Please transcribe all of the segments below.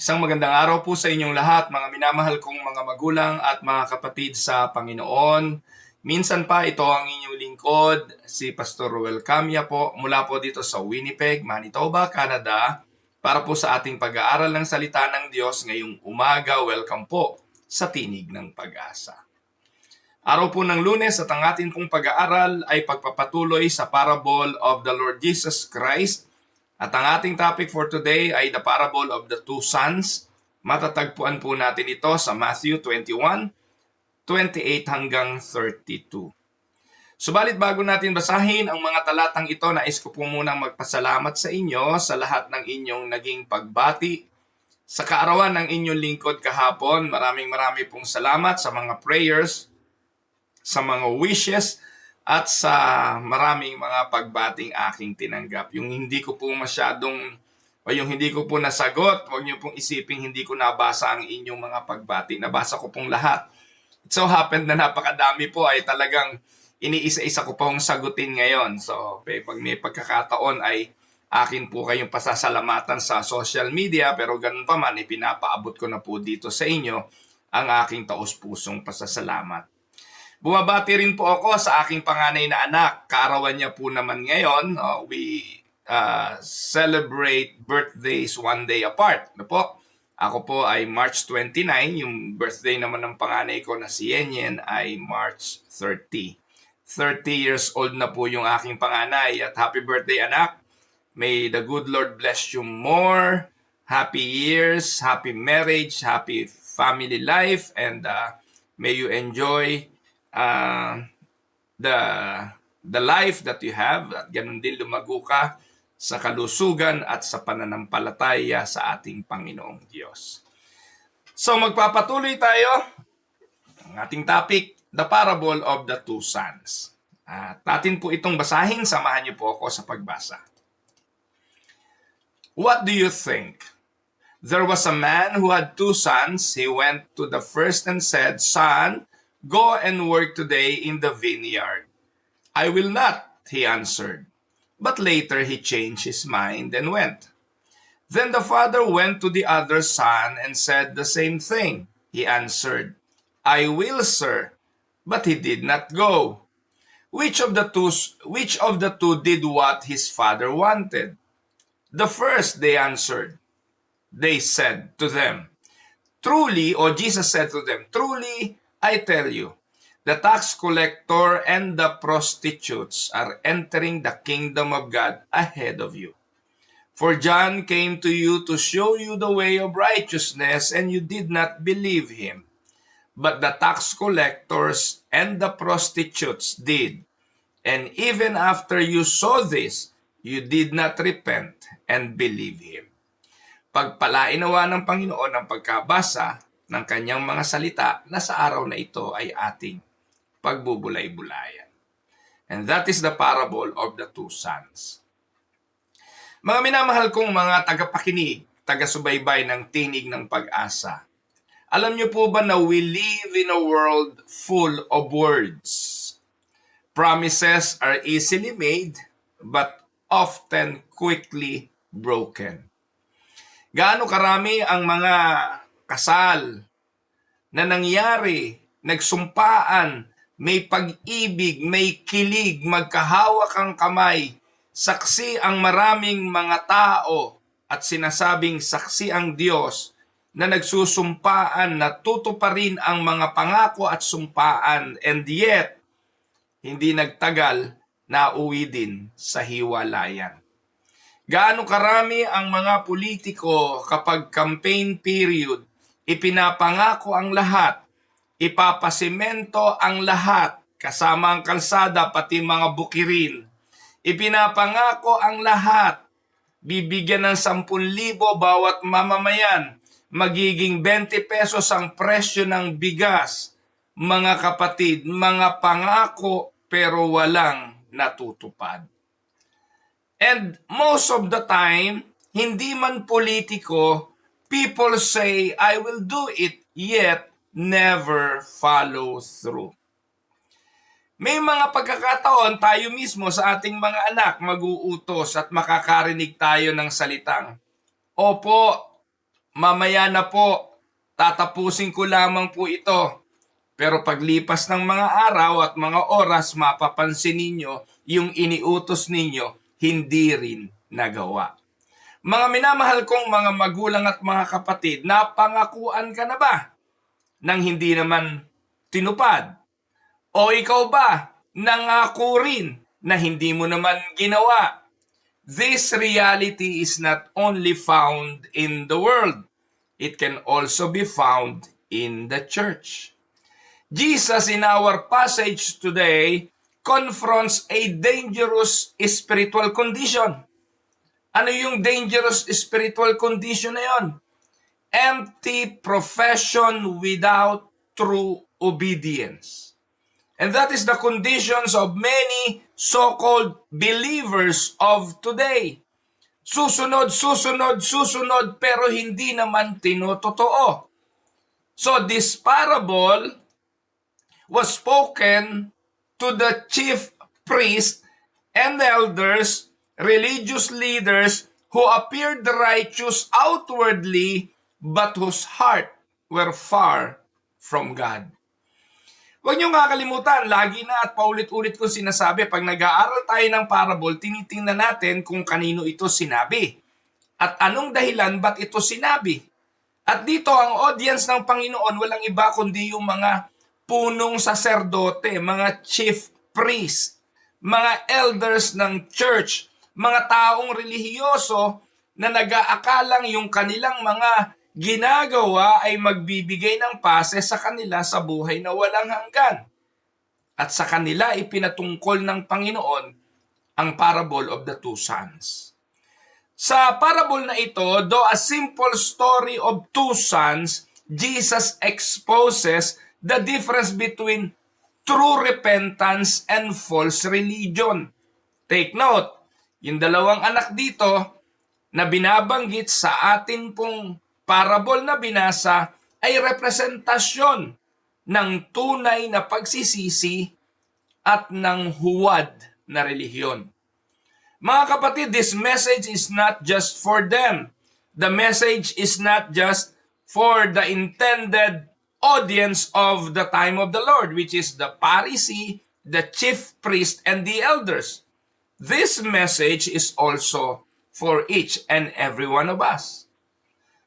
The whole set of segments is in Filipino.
Isang magandang araw po sa inyong lahat, mga minamahal kong mga magulang at mga kapatid sa Panginoon. Minsan pa ito ang inyong lingkod, si Pastor Ruel Camia po, mula po dito sa Winnipeg, Manitoba, Canada, para po sa ating pag-aaral ng salita ng Diyos ngayong umaga. Welcome po sa Tinig ng Pag-asa. Araw po ng Lunes at ang ating pong pag-aaral ay pagpapatuloy sa parable of the Lord Jesus Christ. At ang ating topic for today ay the parable of the two sons. Matatagpuan po natin ito sa Matthew 21:28 hanggang 32. Subalit bago natin basahin ang mga talatang ito, nais ko po munang magpasalamat sa inyo sa lahat ng inyong naging pagbati. Sa kaarawan ng inyong lingkod kahapon, maraming pong salamat sa mga prayers, sa mga wishes, at sa maraming mga pagbating aking tinanggap. Yung hindi ko po nasagot, huwag niyo pong isiping hindi ko nabasa ang inyong mga pagbati. Nabasa ko pong lahat. It so happened na napakadami po ay talagang iniisa-isa ko pong sagutin ngayon. So, pag may pagkakataon ay akin po kayong pasasalamatan sa social media, pero ganun pa man, ipinapaabot ko na po dito sa inyo ang aking taos-pusong pasasalamat. Bumabati rin po ako sa aking panganay na anak. Kaarawan niya po naman ngayon. We celebrate birthdays one day apart. Ako po ay March 29. Yung birthday naman ng panganay ko na si Yenyen ay March 30. 30 years old na po yung aking panganay. At happy birthday, anak. May the good Lord bless you more. Happy years, happy marriage, happy family life, and may you enjoy the life that you have, at ganun din lumago ka sa kalusugan at sa pananampalataya sa ating Panginoong Diyos. So magpapatuloy tayo. Ang ating topic, the parable of the two sons. At natin po itong basahin, samahan niyo po ako sa pagbasa. What do you think? There was a man who had two sons. He went to the first and said, "Son, go and work today in the vineyard." "I will not," he answered. But later he changed his mind and went. Then the father went to the other son and said the same thing. He answered, "I will, sir." But he did not go. Which of the two did what his father wanted? "The first," they answered. They said to them, "Truly," or Jesus said to them, "Truly, I tell you, the tax collector and the prostitutes are entering the kingdom of God ahead of you. For John came to you to show you the way of righteousness, and you did not believe him. But the tax collectors and the prostitutes did. And even after you saw this, you did not repent and believe him." Pagpalain nawa ng Panginoon ang pagkabasa ng kanyang mga salita na sa araw na ito ay ating pagbubulay-bulayan. And that is the parable of the two sons. Mga minamahal kong mga tagapakinig, taga-subaybay ng Tinig ng Pag-asa, alam niyo po ba na we live in a world full of words? Promises are easily made, but often quickly broken. Gaano karami ang mga kasal na nangyari, nagsumpaan, may pag-ibig, may kilig, magkahawak ang kamay, saksi ang maraming mga tao at sinasabing saksi ang Diyos na nagsusumpaan na tutuparin ang mga pangako at sumpaan, and yet, hindi nagtagal, nauwi din sa hiwalayan. Gaano karami ang mga politiko kapag campaign period, ipinapangako ang lahat, ipapasimento ang lahat, kasama ang kalsada, pati mga bukirin. Ipinapangako ang lahat, bibigyan ng 10,000 bawat mamamayan, magiging 20 pesos ang presyo ng bigas. Mga kapatid, mga pangako pero walang natutupad. And most of the time, hindi man politiko, people say, "I will do it," yet never follow through. May mga pagkakataon tayo mismo sa ating mga anak mag-uutos at makakarinig tayo ng salitang, "Opo, mamaya na po, tatapusin ko lamang po ito. Pero paglipas ng mga araw at mga oras, mapapansin ninyo yung iniutos ninyo, hindi rin nagawa. Mga minamahal kong mga magulang at mga kapatid, napangakuan ka na ba nang hindi naman tinupad? O ikaw ba nangako rin na hindi mo naman ginawa? This reality is not only found in the world, it can also be found in the church. Jesus in our passage today confronts a dangerous spiritual condition. Ano yung dangerous spiritual condition na yon? Empty profession without true obedience. And that is the conditions of many so-called believers of today. Susunod, susunod, susunod, pero hindi naman tinototoo. So this parable was spoken to the chief priests and elders, religious leaders who appeared righteous outwardly but whose heart were far from God. Huwag niyong kakalimutan, lagi na at paulit-ulit ko sinasabi, pag nag-aaral tayo ng parable, tinitingnan natin kung kanino ito sinabi. At anong dahilan ba't ito sinabi? At dito ang audience ng Panginoon, walang iba kundi yung mga punong saserdote, mga chief priest, mga elders ng church, mga taong relihiyoso na nag-aakalang yung kanilang mga ginagawa ay magbibigay ng pase sa kanila sa buhay na walang hanggan. At sa kanila ipinatungkol ng Panginoon ang parable of the two sons. Sa parable na ito, though a simple story of two sons, Jesus exposes the difference between true repentance and false religion. Take note, yung dalawang anak dito na binabanggit sa atin pong parable na binasa ay representasyon ng tunay na pagsisisi at ng huwad na relihiyon. Mga kapatid, this message is not just for them. The message is not just for the intended audience of the time of the Lord, which is the Pharisee, the chief priest, and the elders. This message is also for each and every one of us.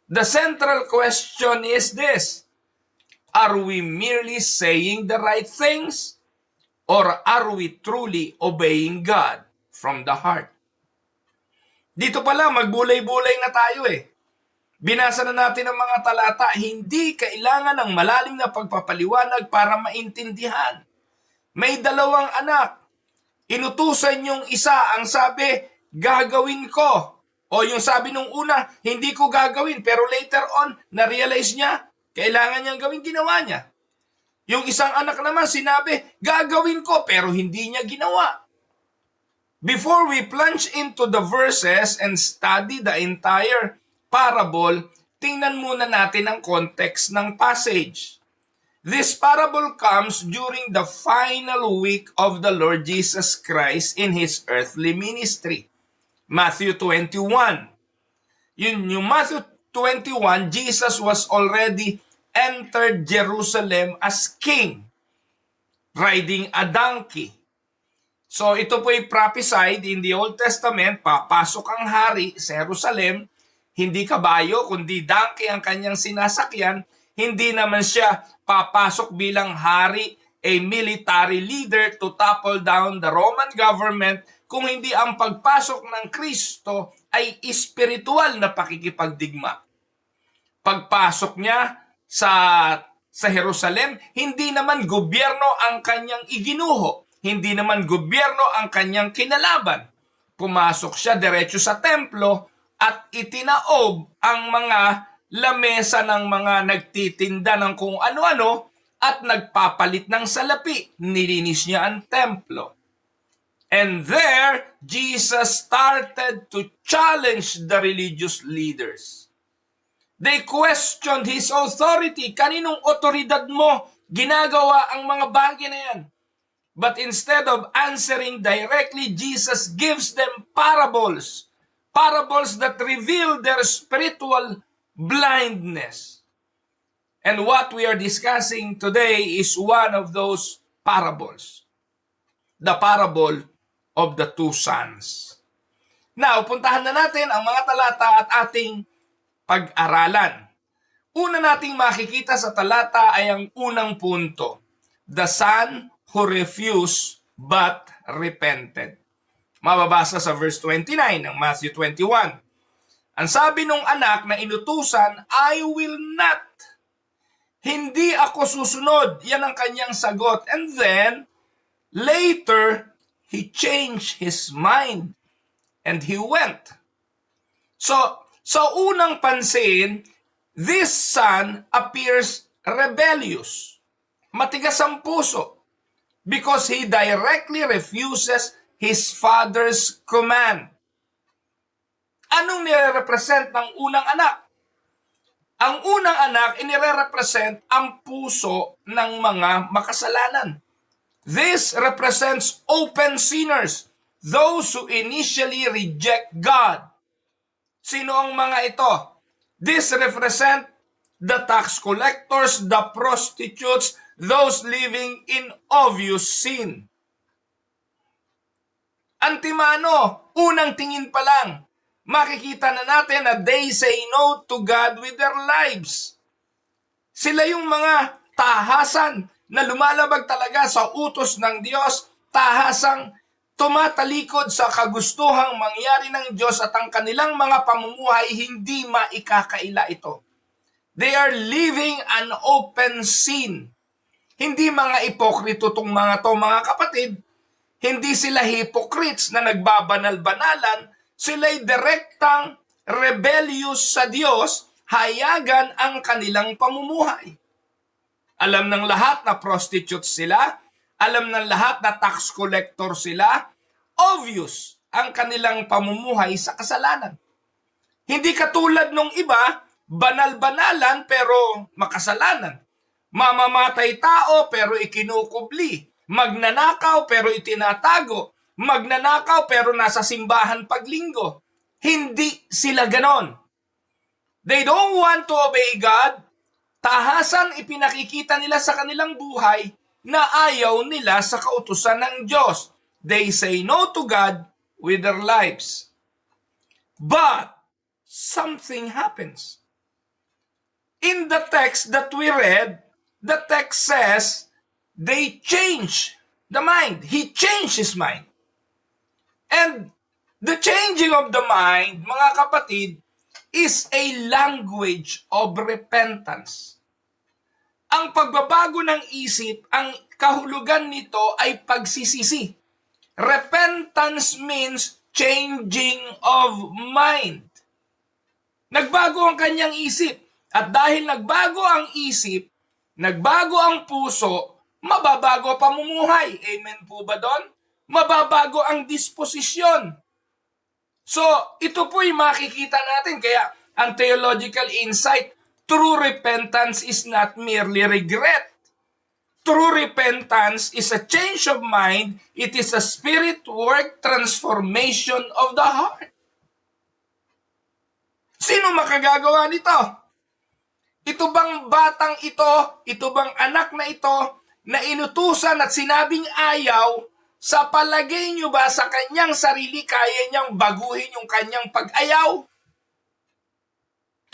The central question is this: are we merely saying the right things, or are we truly obeying God from the heart? Dito pala, magbulay-bulay na tayo eh. Binasa na natin ang mga talata, hindi kailangan ng malalim na pagpapaliwanag para maintindihan. May dalawang anak. Inutusan yung isa, ang sabi, gagawin ko. O yung sabi nung una, hindi ko gagawin. Pero later on, na-realize niya, kailangan niyang gawin, ginawa niya. Yung isang anak naman, sinabi, gagawin ko, pero hindi niya ginawa. Before we plunge into the verses and study the entire parable, tingnan muna natin ang context ng passage. This parable comes during the final week of the Lord Jesus Christ in His earthly ministry. Matthew 21. Yung Matthew 21, Jesus was already entered Jerusalem as king, riding a donkey. So ito po ay prophesied in the Old Testament, papasok ang hari sa Jerusalem, hindi kabayo, kundi donkey ang kanyang sinasakyan. Hindi naman siya papasok bilang hari, a military leader to topple down the Roman government, kung hindi ang pagpasok ng Kristo ay espiritual na pakikipagdigma. Pagpasok niya sa Jerusalem, hindi naman gobyerno ang kanyang iginuho, hindi naman gobyerno ang kanyang kinalaban. Pumasok siya diretso sa templo at itinaob ang mga lamesa ng mga nagtitinda ng kung ano-ano at nagpapalit ng salapi. Nilinis niya ang templo. And there, Jesus started to challenge the religious leaders. They questioned His authority. Kaninong otoridad mo ginagawa ang mga bagay na yan? But instead of answering directly, Jesus gives them parables. Parables that reveal their spiritual blindness. And what we are discussing today is one of those parables. The parable of the two sons. Now, puntahan na natin ang mga talata at ating pag-aralan. Una nating makikita sa talata ay ang unang punto. The son who refused but repented. Mababasa sa verse 29 ng Matthew 21. Ang sabi nung anak na inutusan, I will not. Hindi ako susunod. Yan ang kanyang sagot. And then, later, he changed his mind and he went. So, sa unang pansin, this son appears rebellious. Matigas ang puso because he directly refuses his father's command. Anong nire-represent ng unang anak? Ang unang anak, inire-represent ang puso ng mga makasalanan. This represents open sinners, those who initially reject God. Sino ang mga ito? This represent the tax collectors, the prostitutes, those living in obvious sin. Antimano, unang tingin pa lang, makikita na natin na they say no to God with their lives. Sila yung mga tahasan na lumalabag talaga sa utos ng Diyos, tahasang tumatalikod sa kagustuhang mangyari ng Diyos at ang kanilang mga pamumuhay hindi maikakaila ito. They are living an open sin. Hindi mga ipokrito tong mga to, mga kapatid. Hindi sila hypocrites na nagbabanal-banalan. Sila'y direktang rebellious sa Diyos, hayagan ang kanilang pamumuhay. Alam ng lahat na prostitutes sila, alam ng lahat na tax collector sila, obvious ang kanilang pamumuhay sa kasalanan. Hindi katulad nung iba, banal-banalan pero makasalanan. Mamamatay tao pero ikinukubli. Magnanakaw pero itinatago. Magnanakaw pero nasa simbahan paglinggo. Hindi sila ganon. They don't want to obey God. Tahasan ipinakikita nila sa kanilang buhay na ayaw nila sa kautusan ng Diyos. They say no to God with their lives. But something happens. In the text that we read, the text says they change the mind. He changed his mind. And the changing of the mind, mga kapatid, is a language of repentance. Ang pagbabago ng isip, ang kahulugan nito ay pagsisisi. Repentance means changing of mind. Nagbago ang kanyang isip. At dahil nagbago ang isip, nagbago ang puso, mababago ang pamumuhay. Amen po ba doon? Mababago ang disposisyon. So, ito po'y makikita natin. Kaya, ang theological insight, true repentance is not merely regret. True repentance is a change of mind. It is a spirit work transformation of the heart. Sino makagagawa nito? Ito bang batang ito bang anak na ito, na inutusan at sinabing ayaw, sa palagay nyo ba sa kanyang sarili kaya niyang baguhin yung kanyang pag-ayaw?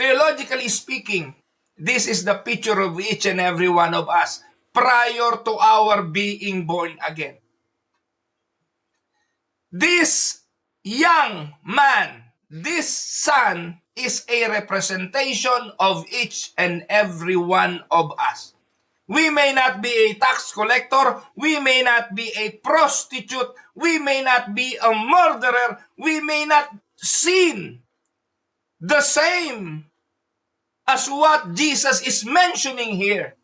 Theologically speaking, this is the picture of each and every one of us prior to our being born again. This young man, this son, is a representation of each and every one of us. We may not be a tax collector, we may not be a prostitute, we may not be a murderer, we may not sin the same as what Jesus is mentioning here.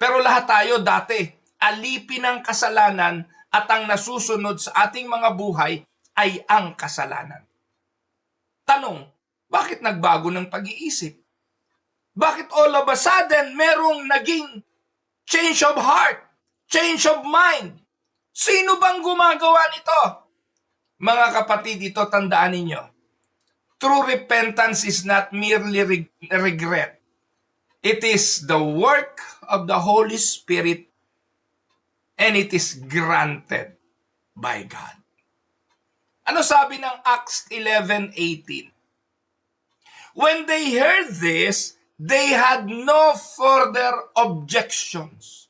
Pero lahat tayo dati, alipin ng kasalanan at ang nasusunod sa ating mga buhay ay ang kasalanan. Tanong, bakit nagbago ng pag-iisip? Bakit all of a sudden merong naging change of heart, change of mind? Sino bang gumagawa nito? Mga kapatid, ito tandaan ninyo. True repentance is not merely regret. It is the work of the Holy Spirit, and it is granted by God. Ano sabi ng Acts 11:18? When they heard this, they had no further objections,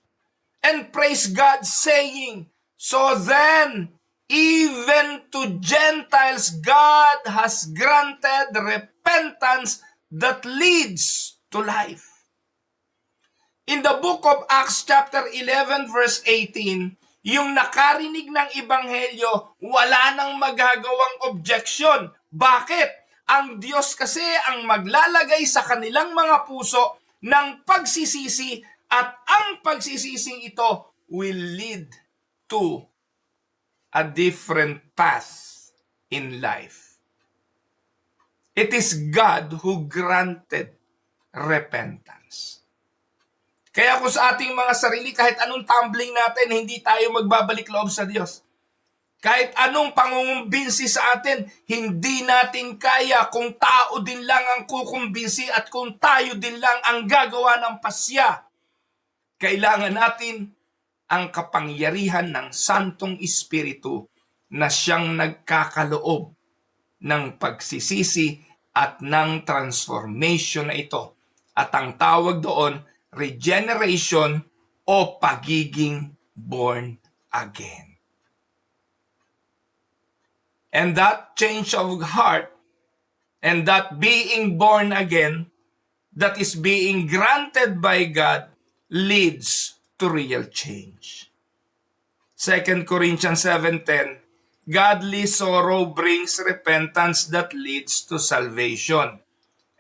and praised God, saying, "So then, even to Gentiles, God has granted repentance that leads to life." In the book of Acts chapter 11 verse 18, yung nakarinig ng Ebanghelyo, wala nang magagawang objection. Bakit? Ang Diyos kasi ang maglalagay sa kanilang mga puso ng pagsisisi, at ang pagsisising ito will lead to a different path in life. It is God who granted repentance. Kaya kung sa ating mga sarili, kahit anong tumbling natin, hindi tayo magbabalik loob sa Diyos. Kahit anong pangungumbinsi sa atin, hindi natin kaya kung tao din lang ang kukumbinsi at kung tayo din lang ang gagawa ng pasya. Kailangan natin ang kapangyarihan ng Santong Espiritu na siyang nagkakaloob ng pagsisisi at ng transformation na ito. At ang tawag doon, regeneration o pagiging born again. And that change of heart and that being born again, that is being granted by God, leads to real change. 2 Corinthians 7:10, godly sorrow brings repentance that leads to salvation,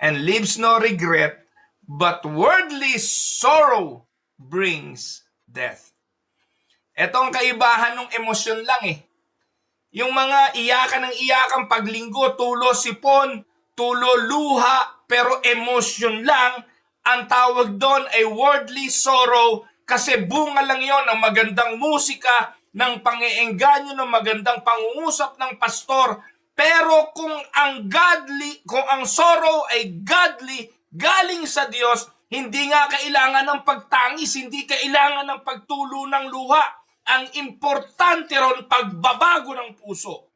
and leaves no regret, but worldly sorrow brings death. Etong kaibahan ng emosyon lang eh. Yung mga iyakan ng iyakan paglinggo, tulo sipon, tulo luha, pero emosyon lang, ang tawag doon ay worldly sorrow kasi bunga lang yon ng magandang musika, ng pang-iengganyo, ng magandang pangungusap ng pastor. Pero kung ang sorrow ay godly, galing sa Diyos, hindi nga kailangan ng pagtangis, hindi kailangan ng pagtulo ng luha. Ang importante ron, pagbabago ng puso.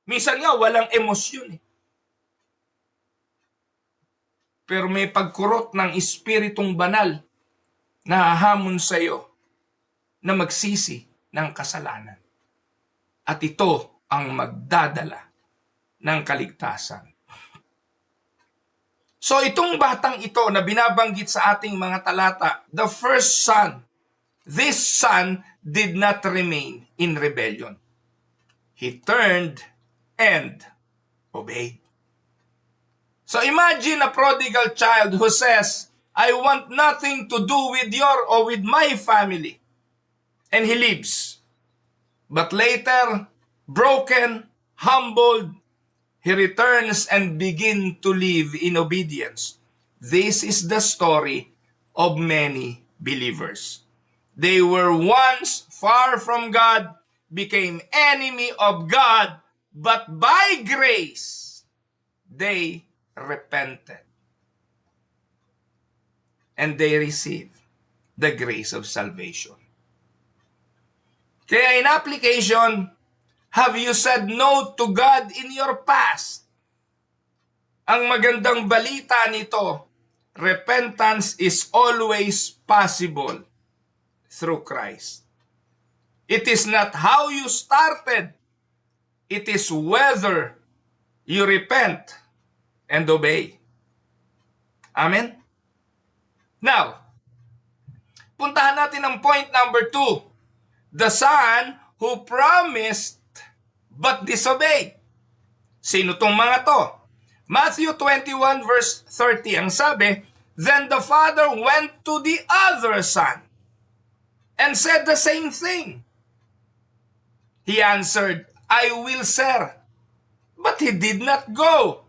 Minsan nga, walang emosyon eh. Pero may pagkurot ng Espiritong Banal na hahamon sa iyo na magsisi ng kasalanan. At ito ang magdadala ng kaligtasan. So itong batang ito na binabanggit sa ating mga talata, the first son, this son did not remain in rebellion. He turned and obeyed. So imagine a prodigal child who says, "I want nothing to do with your or with my family." And he leaves. But later, broken, humbled, he returns and begins to live in obedience. This is the story of many believers. They were once far from God, became enemy of God, but by grace, they repented. And they received the grace of salvation. Kaya in application, have you said no to God in your past? Ang magandang balita nito, repentance is always possible through Christ. It is not how you started. It is whether you repent and obey. Amen? Now, puntahan natin ang point number 2. The son who promised but disobeyed. Sino tong mga to? Matthew 21 verse 30, ang sabi, "Then the father went to the other son and said the same thing. He answered, 'I will, sir.' But he did not go."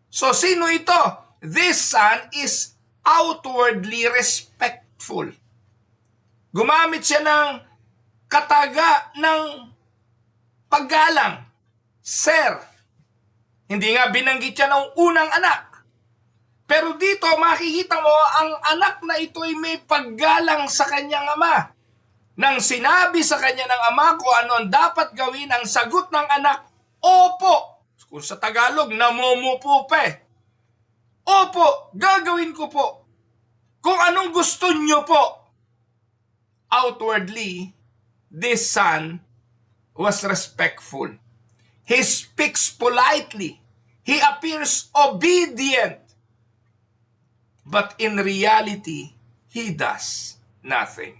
So sino ito? This son is outwardly respectful. Gumamit siya ng kataga ng paggalang, sir. Hindi nga binanggit siya ng unang anak. Pero dito makikita mo ang anak na ito ay may paggalang sa kanyang ama. Nang sinabi sa kanya ng ama ko ano ang dapat gawin, ang sagot ng anak, opo. Kung sa Tagalog, namumupo pa eh. Opo, gagawin ko po. Kung anong gusto nyo po. Outwardly, this son was respectful. He speaks politely. He appears obedient. But in reality, he does nothing.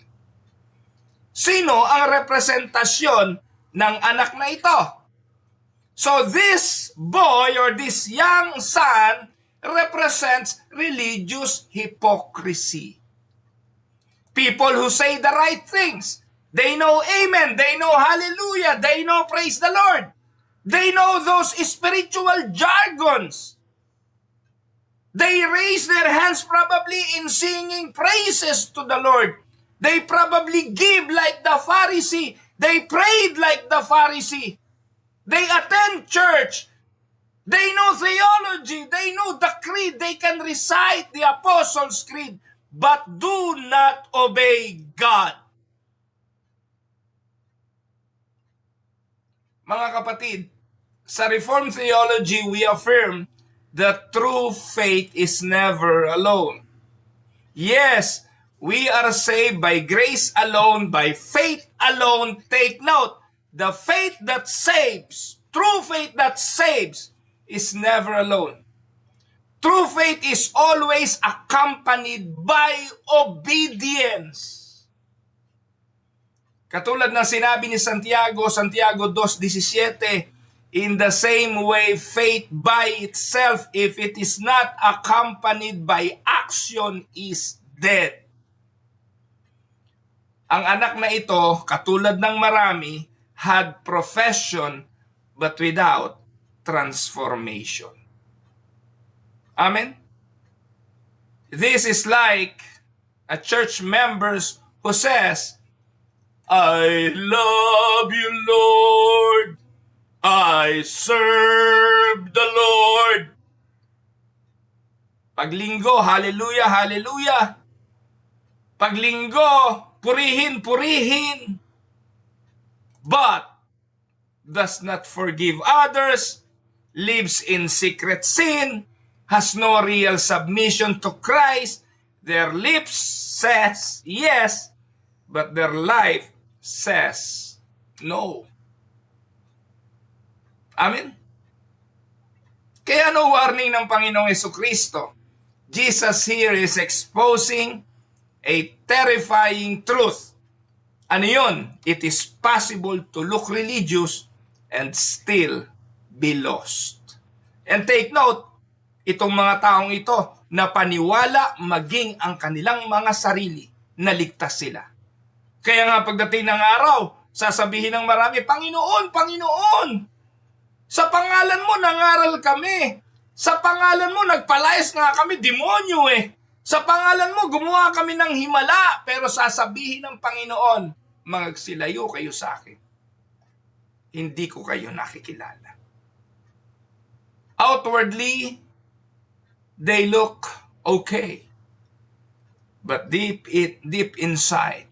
Sino ang representasyon ng anak na ito? So this boy or this young son represents religious hypocrisy. People who say the right things. They know amen, they know hallelujah, they know praise the Lord. They know those spiritual jargons. They raise their hands probably in singing praises to the Lord. They probably give like the Pharisee. They prayed like the Pharisee. They attend church. They know theology. They know the creed. They can recite the Apostles' Creed, but do not obey God. Mga kapatid, sa Reformed theology, we affirm that true faith is never alone. Yes, we are saved by grace alone, by faith alone. Take note, the faith that saves, true faith that saves, is never alone. True faith is always accompanied by obedience. Katulad ng sinabi ni Santiago, Santiago 2:17, in the same way, faith by itself, if it is not accompanied by action, is dead. Ang anak na ito, katulad ng marami, had profession but without transformation. Amen? This is like a church members who says, I love you, Lord. I serve the Lord. Paglinggo, hallelujah, hallelujah. Paglinggo, purihin, purihin. But does not forgive others, lives in secret sin, has no real submission to Christ. Their lips says yes, but their life says no. Amen? Kaya no warning ng Panginoong Jesucristo. Jesus here is exposing a terrifying truth. Ano yun? It is possible to look religious and still be lost. And take note, itong mga taong ito na paniwala maging ang kanilang mga sarili na ligtas sila. Kaya nga pagdating ng araw, sasabihin ng marami, Panginoon, Panginoon, sa pangalan mo nangaral kami. Sa pangalan mo nagpalayas nga kami, demonyo eh. Sa pangalan mo gumawa kami ng himala. Pero sasabihin ng Panginoon, magsilayo kayo sa akin. Hindi ko kayo nakikilala. Outwardly, they look okay. But deep inside,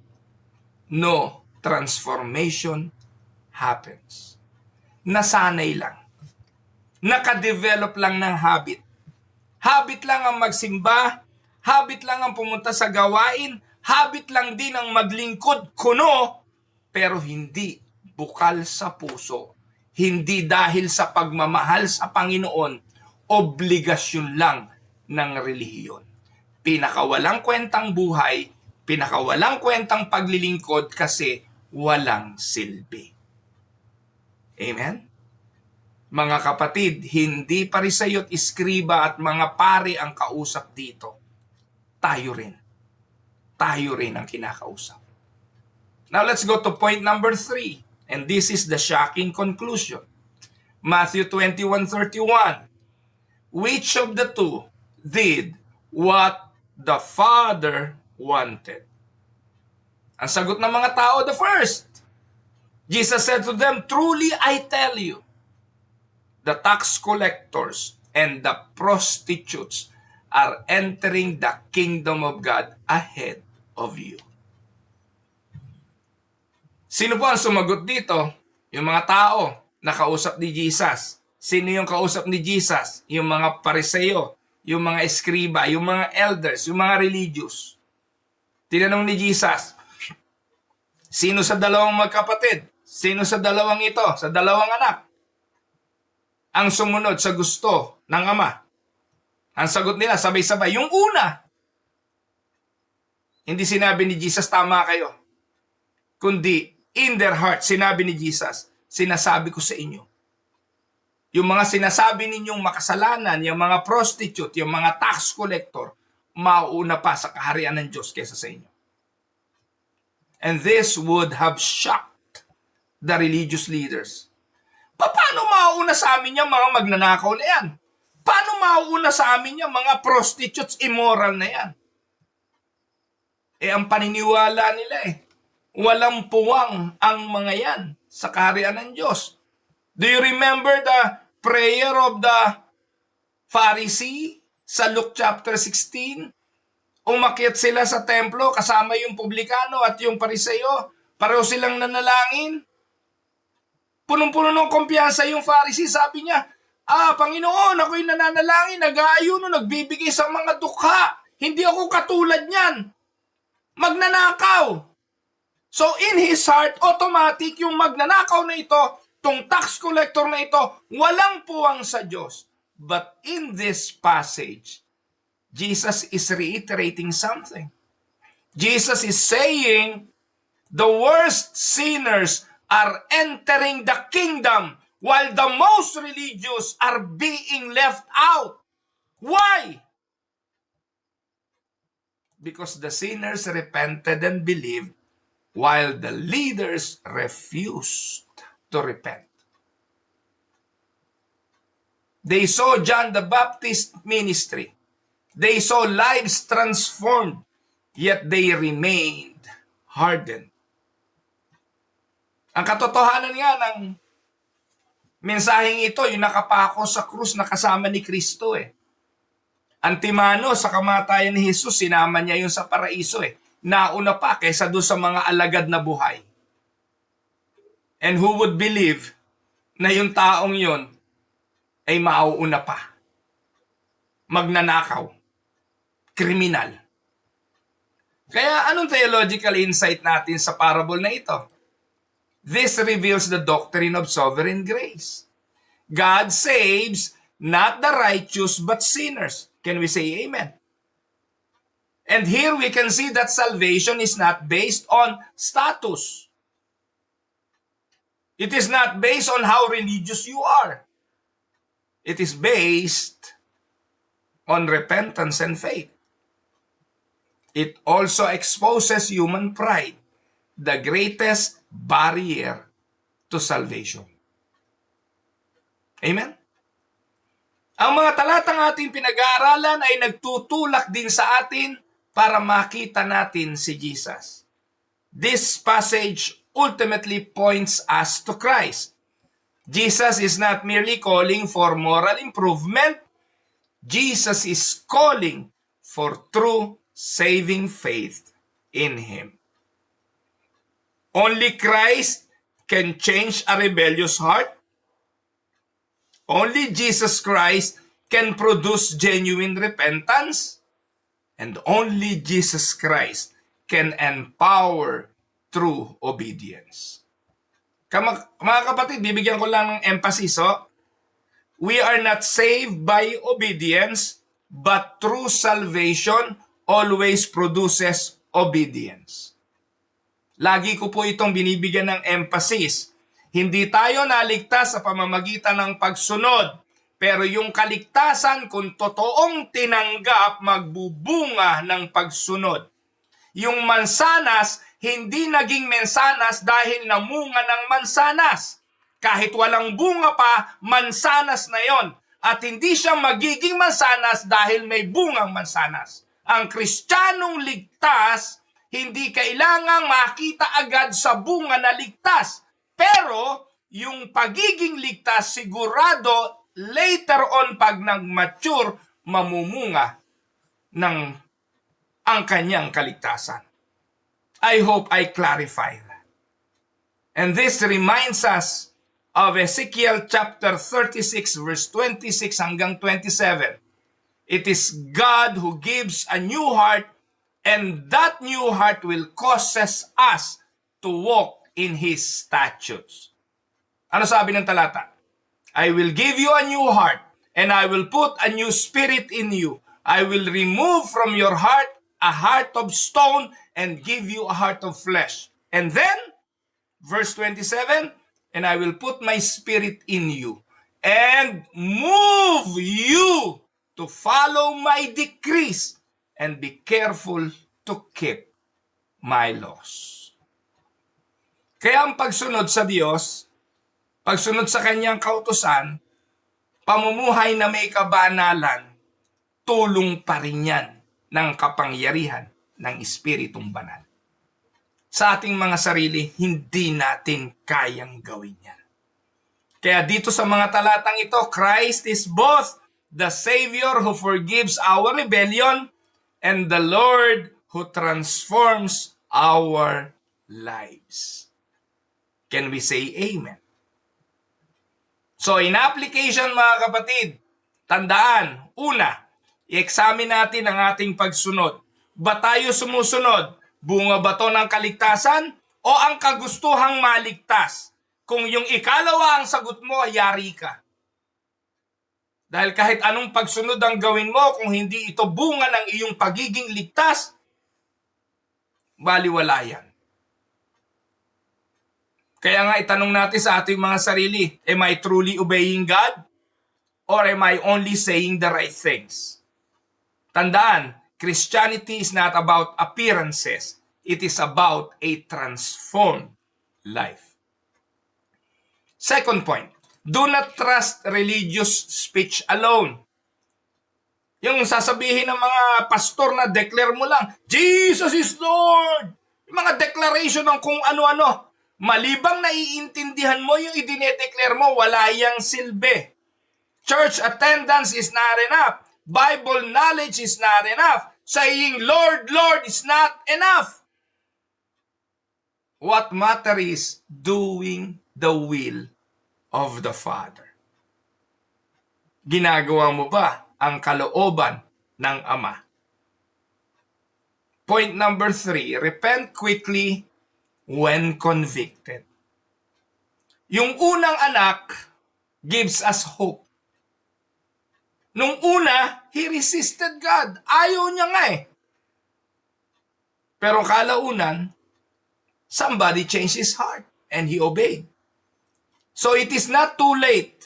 no transformation happens. Nasanay lang. Nakadevelop lang ng habit. Habit lang ang magsimba, habit lang ang pumunta sa gawain, habit lang din ang maglingkod kuno, pero hindi bukal sa puso. Hindi dahil sa pagmamahal sa Panginoon, obligasyon lang ng relihiyon. Pinakawalang kwentang buhay, pinakawalang kwentang paglilingkod kasi walang silbi. Amen? Mga kapatid, hindi Pariseo at Iskriba at mga pari ang kausap dito. Tayo rin. Tayo rin ang kinakausap. Now let's go to point number 3. And this is the shocking conclusion. Matthew 21:31. Which of the two did what the Father wanted? Ang sagot ng mga tao, the first. Jesus said to them, truly I tell you, the tax collectors, and the prostitutes are entering the kingdom of God ahead of you. Sino po ang sumagot dito? Yung mga tao na kausap ni Jesus. Sino yung kausap ni Jesus? Yung mga pariseo, yung mga eskriba, yung mga elders, yung mga religious. Tinanong ni Jesus, sino sa dalawang magkapatid? Sino sa dalawang ito? Sa dalawang anak? Ang sumunod sa gusto ng ama? Ang sagot nila, sabay-sabay, yung una. Hindi sinabi ni Jesus, tama kayo. Kundi, in their heart, sinabi ni Jesus, sinasabi ko sa inyo. Yung mga sinasabi ninyong makasalanan, yung mga prostitute, yung mga tax collector, mauuna pa sa kaharian ng Diyos kaysa sa inyo. And this would have shocked the religious leaders. Paano mauuna sa amin yung mga magnanakaw na yan? Paano mauuna sa amin yung mga prostitutes immoral na yan? Ang paniniwala nila walang puwang ang mga yan sa kaharian ng Diyos. Do you remember the prayer of the Pharisee sa Luke chapter 16? Umakyat sila sa templo kasama yung publikano at yung pariseo. Pareho silang nanalangin. Punong-puno ng kumpiyansa yung Pharisee. Sabi niya, Panginoon, ako'y nananalangin, nag-aayuno, nagbibigay sa mga dukha. Hindi ako katulad niyan. Magnanakaw. So in his heart, automatic yung magnanakaw na ito, tong tax collector na ito, walang puwang sa Diyos. But in this passage, Jesus is reiterating something. Jesus is saying, the worst sinners are entering the kingdom while the most religious are being left out. Why? Because the sinners repented and believed while the leaders refused to repent. They saw John the Baptist ministry. They saw lives transformed, yet they remained hardened. Ang katotohanan nga ng mensaheng ito, yung nakapako sa krus na kasama ni Kristo Antimano sa kamatayan ni Jesus, sinama niya yun sa paraiso Nauna pa kaysa doon sa mga alagad na buhay. And who would believe na yung taong yun ay mauuna pa? Magnanakaw. Kriminal. Kaya anong theological insight natin sa parable na ito? This reveals the doctrine of sovereign grace. God saves not the righteous but sinners. Can we say amen? And here we can see that salvation is not based on status. It is not based on how religious you are. It is based on repentance and faith. It also exposes human pride, the greatest barrier to salvation. Amen? Ang mga talatang ating pinag-aaralan ay nagtutulak din sa atin para makita natin si Jesus. This passage ultimately points us to Christ. Jesus is not merely calling for moral improvement. Jesus is calling for true saving faith in Him. Only Christ can change a rebellious heart. Only Jesus Christ can produce genuine repentance. And only Jesus Christ can empower true obedience. Mga kapatid, bibigyan ko lang ng emphasis. We are not saved by obedience, but true salvation always produces obedience. Lagi ko po itong binibigyan ng emphasis. Hindi tayo naligtas sa pamamagitan ng pagsunod. Pero yung kaligtasan, kung totoong tinanggap, magbubunga ng pagsunod. Yung mansanas, hindi naging mansanas dahil namunga ng mansanas. Kahit walang bunga pa, mansanas na yon. At hindi siya magiging mansanas dahil may bungang mansanas. Ang Kristiyanong ligtas, hindi kailangang makita agad sa bunga na ligtas. Pero, yung pagiging ligtas, sigurado later on pag nag-mature, mamumunga ng ang kanyang kaligtasan. I hope I clarify that. And this reminds us of Ezekiel chapter 36 verse 26 hanggang 27. It is God who gives a new heart, and that new heart will causes us to walk in His statutes. Ano sabi ng talata? I will give you a new heart, and I will put a new spirit in you. I will remove from your heart a heart of stone and give you a heart of flesh. And then, verse 27, and I will put my spirit in you and move you to follow my decrees and be careful to keep my laws. Kaya ang pagsunod sa Diyos, pagsunod sa kanyang kautusan, pamumuhay na may kabanalan, tulong pa rin yan ng kapangyarihan ng Espiritong Banal. Sa ating mga sarili, hindi natin kayang gawin yan. Kaya dito sa mga talatang ito, Christ is both the Savior who forgives our rebellion and the Lord who transforms our lives. Can we say amen? So in application mga kapatid, tandaan, una, i-examine natin ang ating pagsunod. Ba tayo sumusunod? Bunga ba to ng kaligtasan o ang kagustuhang maligtas? Kung yung ikalawa ang sagot mo, yari ka. Dahil kahit anong pagsunod ang gawin mo, kung hindi ito bunga ng iyong pagiging ligtas, baliwala yan. Kaya nga itanong natin sa ating mga sarili, am I truly obeying God? Or am I only saying the right things? Tandaan, Christianity is not about appearances. It is about a transformed life. Second point, do not trust religious speech alone. Yung sasabihin ng mga pastor na declare mo lang, Jesus is Lord! Yung mga declaration ng kung ano-ano. Malibang naiintindihan mo yung idinedeclare mo, wala yang silbi. Church attendance is not enough. Bible knowledge is not enough. Saying, Lord, Lord is not enough. What matters is doing the will of the Father. Ginagawa mo ba ang kalooban ng Ama? Point number 3, repent quickly when convicted. Yung unang anak gives us hope. Nung una, he resisted God. Ayaw niya nga eh. Pero kalaunan, somebody changed his heart and he obeyed. So it is not too late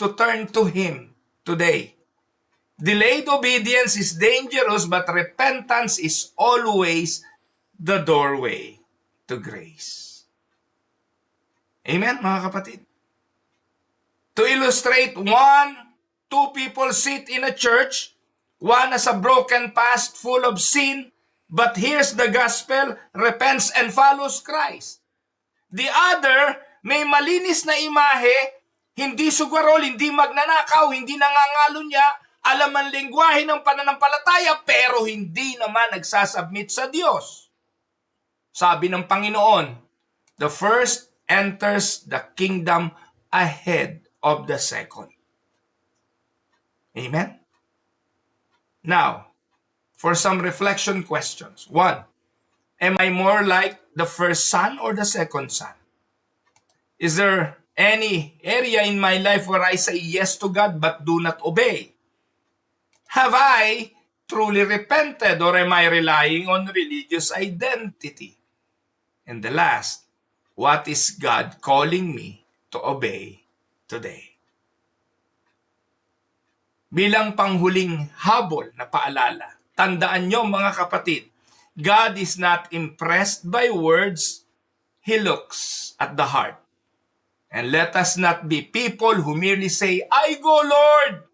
to turn to Him today. Delayed obedience is dangerous, but repentance is always the doorway to grace. Amen, mga kapatid? To illustrate, 2 people sit in a church, one has a broken past full of sin, but hears the gospel, repents, and follows Christ. The other, may malinis na imahe, hindi sugarol, hindi magnanakaw, hindi nangangalo niya, alam ang lengguwahe ng pananampalataya, pero hindi naman nagsasubmit sa Diyos. Sabi ng Panginoon, the first enters the kingdom ahead of the second. Amen? Now, for some reflection questions. 1, am I more like the first son or the second son? Is there any area in my life where I say yes to God but do not obey? Have I truly repented or am I relying on religious identity? And the last, what is God calling me to obey today? Bilang panghuling habol na paalala, tandaan nyo mga kapatid, God is not impressed by words, He looks at the heart. And let us not be people who merely say, I go, Lord!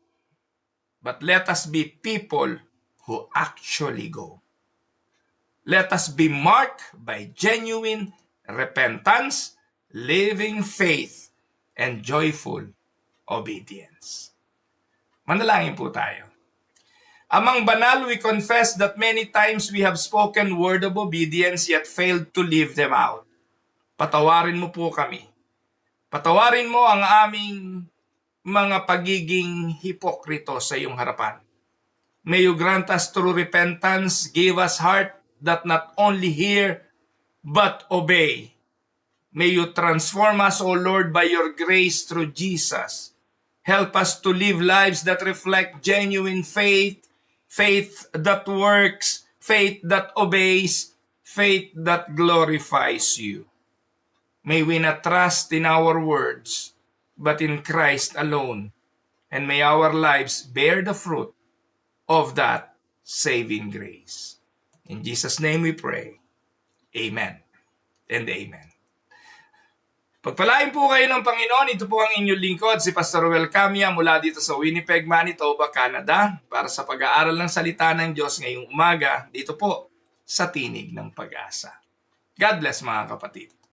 But let us be people who actually go. Let us be marked by genuine repentance, living faith, and joyful obedience. Manalangin po tayo. Amang banal, we confess that many times we have spoken word of obedience yet failed to live them out. Patawarin mo po kami. Patawarin mo ang aming mga pagiging hipokrito sa iyong harapan. May you grant us true repentance, give us heart that not only hear but obey. May you transform us, O Lord, by your grace through Jesus. Help us to live lives that reflect genuine faith, faith that works, faith that obeys, faith that glorifies you. May we not trust in our words, but in Christ alone. And may our lives bear the fruit of that saving grace. In Jesus' name we pray. Amen and amen. Pagpalain po kayo ng Panginoon. Ito po ang inyong lingkod, si Pastor Ruel Camia mula dito sa Winnipeg, Manitoba, Canada para sa pag-aaral ng salita ng Diyos ngayong umaga dito po sa Tinig ng Pag-asa. God bless mga kapatid.